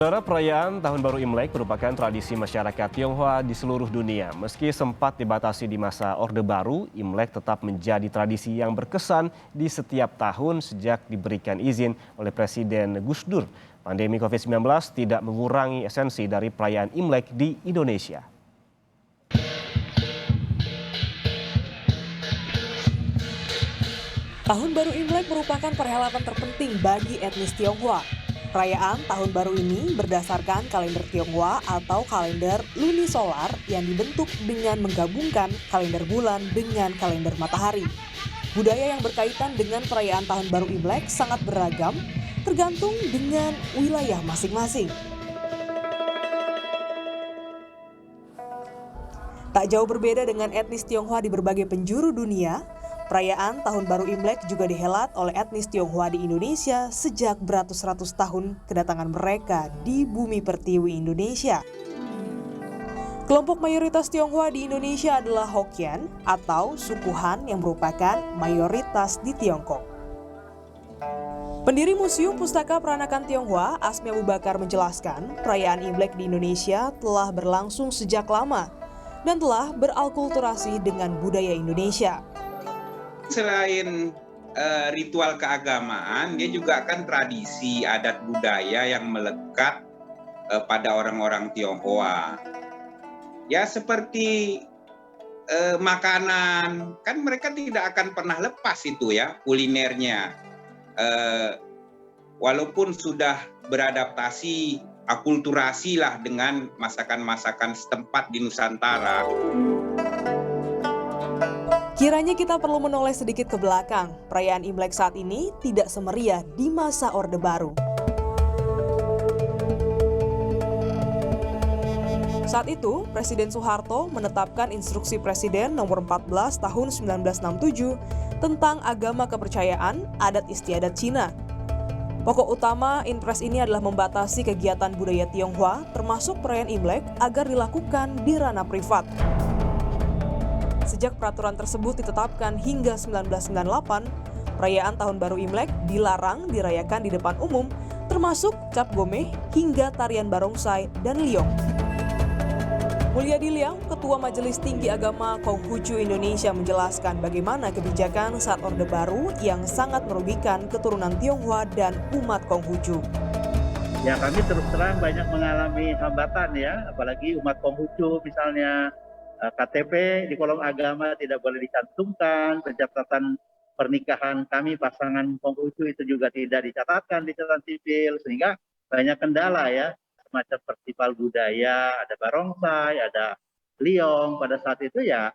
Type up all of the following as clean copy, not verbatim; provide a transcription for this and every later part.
Saudara, perayaan Tahun Baru Imlek merupakan tradisi masyarakat Tionghoa di seluruh dunia. Meski sempat dibatasi di masa Orde Baru, Imlek tetap menjadi tradisi yang berkesan di setiap tahun sejak diberikan izin oleh Presiden Gus Dur. Pandemi COVID-19 tidak mengurangi esensi dari perayaan Imlek di Indonesia. Tahun Baru Imlek merupakan perhelatan terpenting bagi etnis Tionghoa. Perayaan Tahun Baru ini berdasarkan kalender Tionghoa atau kalender lunisolar yang dibentuk dengan menggabungkan kalender bulan dengan kalender matahari. Budaya yang berkaitan dengan perayaan Tahun Baru Imlek sangat beragam, tergantung dengan wilayah masing-masing. Tak jauh berbeda dengan etnis Tionghoa di berbagai penjuru dunia, perayaan Tahun Baru Imlek juga dihelat oleh etnis Tionghoa di Indonesia sejak beratus-ratus tahun kedatangan mereka di bumi pertiwi Indonesia. Kelompok mayoritas Tionghoa di Indonesia adalah Hokkien atau suku Han yang merupakan mayoritas di Tiongkok. Pendiri Museum Pustaka Peranakan Tionghoa, Asmi Abu Bakar menjelaskan, perayaan Imlek di Indonesia telah berlangsung sejak lama dan telah beralkulturasi dengan budaya Indonesia. Selain ritual keagamaan, dia juga kan tradisi adat budaya yang melekat pada orang-orang Tionghoa. Ya seperti makanan, kan mereka tidak akan pernah lepas itu ya kulinernya. Walaupun sudah beradaptasi, akulturasi lah dengan masakan-masakan setempat di Nusantara. Kiranya kita perlu menoleh sedikit ke belakang. Perayaan Imlek saat ini tidak semeriah di masa Orde Baru. Saat itu, Presiden Soeharto menetapkan Instruksi Presiden Nomor 14 Tahun 1967 tentang agama kepercayaan adat istiadat Cina. Pokok utama Inpres ini adalah membatasi kegiatan budaya Tionghoa, termasuk perayaan Imlek, agar dilakukan di ranah privat. Sejak peraturan tersebut ditetapkan hingga 1998, perayaan Tahun Baru Imlek dilarang dirayakan di depan umum, termasuk cap gomeh hingga tarian barongsai dan liong. Mulyadi Liang, Ketua Majelis Tinggi Agama Konghucu Indonesia menjelaskan bagaimana kebijakan saat Orde Baru yang sangat merugikan keturunan Tionghoa dan umat Konghucu. Ya, kami terus terang banyak mengalami hambatan ya, apalagi umat Konghucu misalnya. KTP di kolom agama tidak boleh dicantumkan, pencatatan pernikahan kami pasangan Konghucu itu juga tidak dicatatkan di catatan sipil, sehingga banyak kendala ya, semacam festival budaya, ada barongsai, ada liong, pada saat itu ya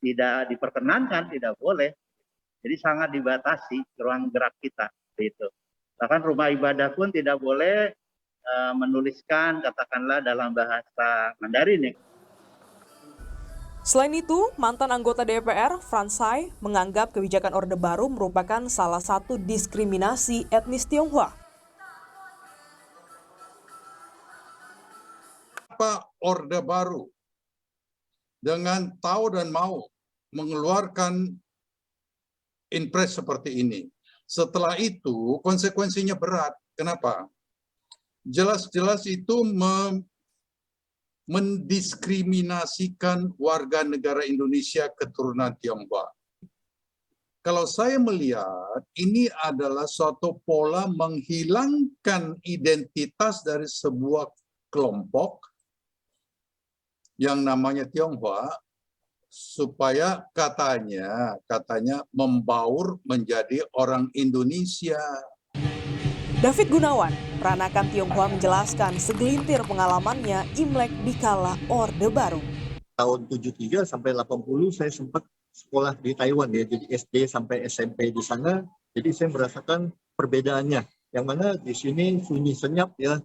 tidak diperkenankan, tidak boleh. Jadi sangat dibatasi ruang gerak kita itu. Bahkan rumah ibadah pun tidak boleh menuliskan katakanlah dalam bahasa Mandarin ya. Selain itu, mantan anggota DPR, Frans Tsai, menganggap kebijakan Orde Baru merupakan salah satu diskriminasi etnis Tionghoa. Apa Orde Baru dengan tahu dan mau mengeluarkan Inpres seperti ini? Setelah itu konsekuensinya berat. Kenapa? Jelas-jelas itu mendiskriminasikan warga negara Indonesia keturunan Tionghoa. Kalau saya melihat ini adalah suatu pola menghilangkan identitas dari sebuah kelompok yang namanya Tionghoa supaya katanya membaur menjadi orang Indonesia. David Gunawan, peranakan Tionghoa menjelaskan segelintir pengalamannya Imlek di kala Orde Baru. Tahun 73 sampai 80 saya sempat sekolah di Taiwan ya, jadi SD sampai SMP di sana. Jadi saya merasakan perbedaannya. Yang mana di sini sunyi senyap ya,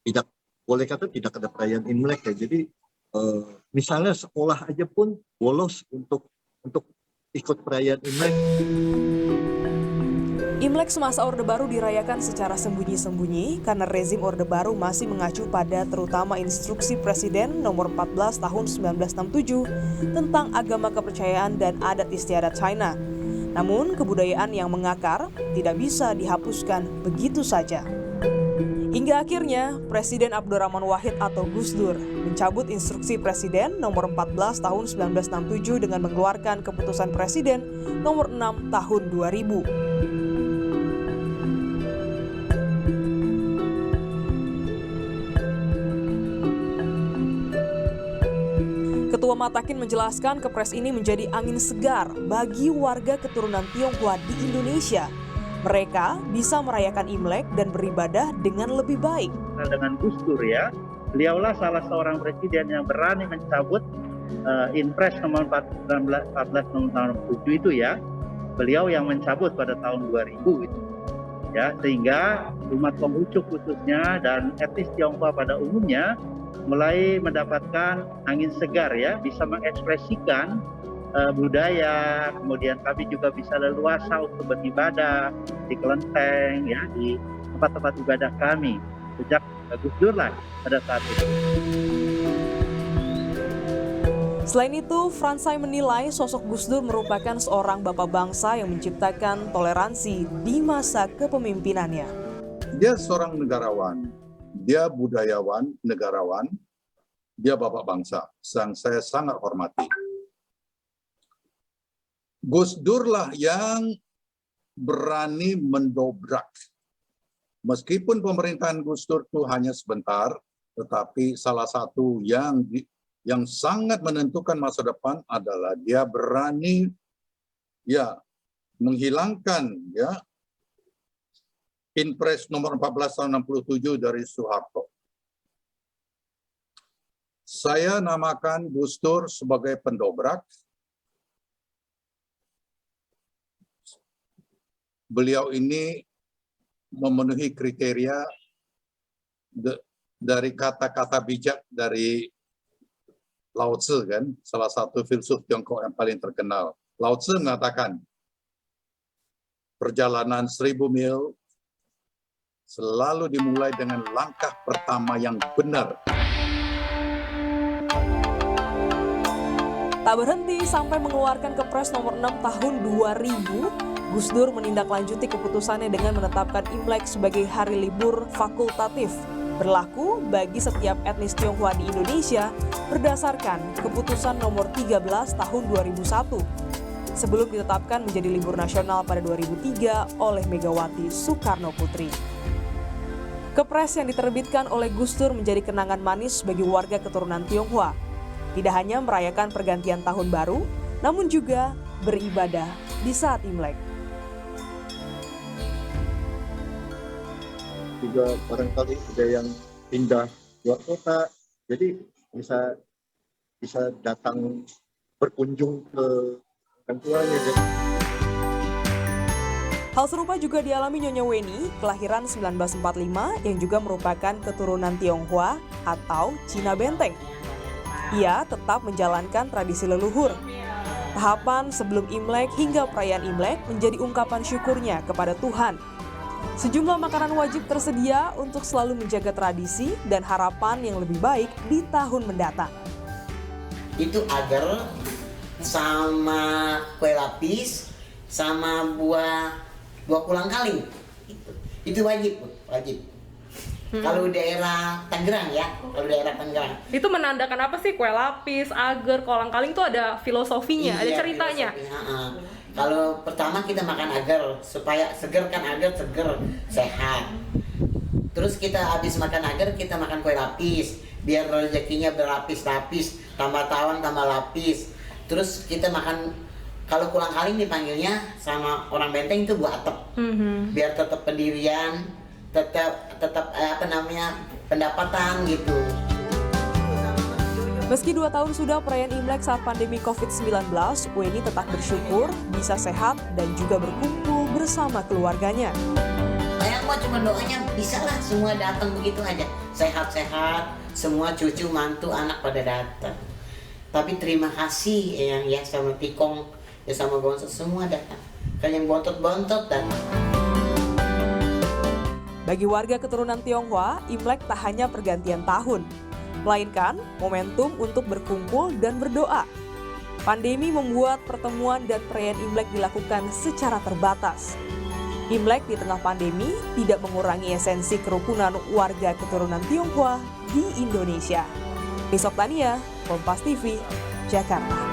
tidak boleh kata tidak ada perayaan Imlek ya. Jadi misalnya sekolah aja pun bolos untuk ikut perayaan Imlek. Imlek semasa Orde Baru dirayakan secara sembunyi-sembunyi karena rezim Orde Baru masih mengacu pada terutama Instruksi Presiden Nomor 14 Tahun 1967 tentang agama kepercayaan dan adat istiadat China. Namun, kebudayaan yang mengakar tidak bisa dihapuskan begitu saja. Hingga akhirnya, Presiden Abdurrahman Wahid atau Gus Dur mencabut instruksi Presiden nomor 14 tahun 1967 dengan mengeluarkan keputusan Presiden nomor 6 tahun 2000. Ketua Matakin menjelaskan kepres ini menjadi angin segar bagi warga keturunan Tionghoa di Indonesia. Mereka bisa merayakan Imlek dan beribadah dengan lebih baik. Dengan Gus Dur ya, beliaulah salah seorang presiden yang berani mencabut Inpres nomor 14 tahun 67 itu ya. Beliau yang mencabut pada tahun 2000 itu. Ya, sehingga umat Konghucu khususnya dan etnis Tionghoa pada umumnya mulai mendapatkan angin segar ya, bisa mengekspresikan budaya, kemudian kami juga bisa leluasa untuk beribadah di kelenteng ya, di tempat-tempat ibadah kami sejak Gus Dur lah pada saat itu. Selain itu, Fransai menilai sosok Gus Dur merupakan seorang bapak bangsa yang menciptakan toleransi di masa kepemimpinannya. Dia seorang negarawan, dia budayawan, negarawan, dia bapak bangsa yang saya sangat hormati. Gus Dur lah yang berani mendobrak. Meskipun pemerintahan Gus Dur itu hanya sebentar, tetapi salah satu yang sangat menentukan masa depan adalah dia berani ya menghilangkan ya Inpres nomor 14 tahun 67 dari Soeharto. Saya namakan Gus Dur sebagai pendobrak. Beliau ini memenuhi kriteria dari kata-kata bijak dari Lao Tzu kan, salah satu filsuf Tiongkok yang paling terkenal. Lao Tzu mengatakan, perjalanan 1000 mil selalu dimulai dengan langkah pertama yang benar. Tak berhenti sampai mengeluarkan Kepres nomor 6 tahun 2000, Gus Dur menindaklanjuti keputusannya dengan menetapkan Imlek sebagai hari libur fakultatif, berlaku bagi setiap etnis Tionghoa di Indonesia berdasarkan keputusan nomor 13 tahun 2001, sebelum ditetapkan menjadi libur nasional pada 2003 oleh Megawati Soekarno Putri. Kepres yang diterbitkan oleh Gus Dur menjadi kenangan manis bagi warga keturunan Tionghoa. Tidak hanya merayakan pergantian tahun baru, namun juga beribadah di saat Imlek. Juga barangkali ada yang pindah luar kota, jadi bisa datang berkunjung ke orang tuanya. Hal serupa juga dialami Nyonya Weni, kelahiran 1945 yang juga merupakan keturunan Tionghoa atau Cina Benteng. Ia tetap menjalankan tradisi leluhur. Tahapan sebelum Imlek hingga perayaan Imlek menjadi ungkapan syukurnya kepada Tuhan. Sejumlah makanan wajib tersedia untuk selalu menjaga tradisi dan harapan yang lebih baik di tahun mendatang. Itu agar sama kue lapis sama buah kolang-kaling. Itu wajib. Kalau daerah Tangerang ya, Itu menandakan apa sih kue lapis, agar, kolang-kaling itu ada filosofinya, ada ceritanya. Kalau pertama kita makan agar supaya seger kan, agar seger, sehat. Terus kita habis makan agar kita makan kue lapis biar rezekinya berlapis-lapis, tambah tawon tambah lapis. Terus kita makan, kalau kolang-kaling dipanggilnya sama orang Benteng itu buah atep. Biar tetap pendirian, tetap pendapatan gitu. Meski 2 tahun sudah perayaan Imlek saat pandemi COVID-19, Weni tetap bersyukur bisa sehat dan juga berkumpul bersama keluarganya. Saya mah cuma doanya bisa lah semua datang begitu aja, sehat-sehat, semua cucu, mantu, anak pada datang. Tapi terima kasih yang ya sama Tikong, ya sama Bontot semua datang. Kan yang bontot-bontot datang. Bagi warga keturunan Tionghoa, Imlek tak hanya pergantian tahun, melainkan momentum untuk berkumpul dan berdoa. Pandemi membuat pertemuan dan perayaan Imlek dilakukan secara terbatas. Imlek di tengah pandemi tidak mengurangi esensi kerukunan warga keturunan Tionghoa di Indonesia. Isok Tania, Kompas TV, Jakarta.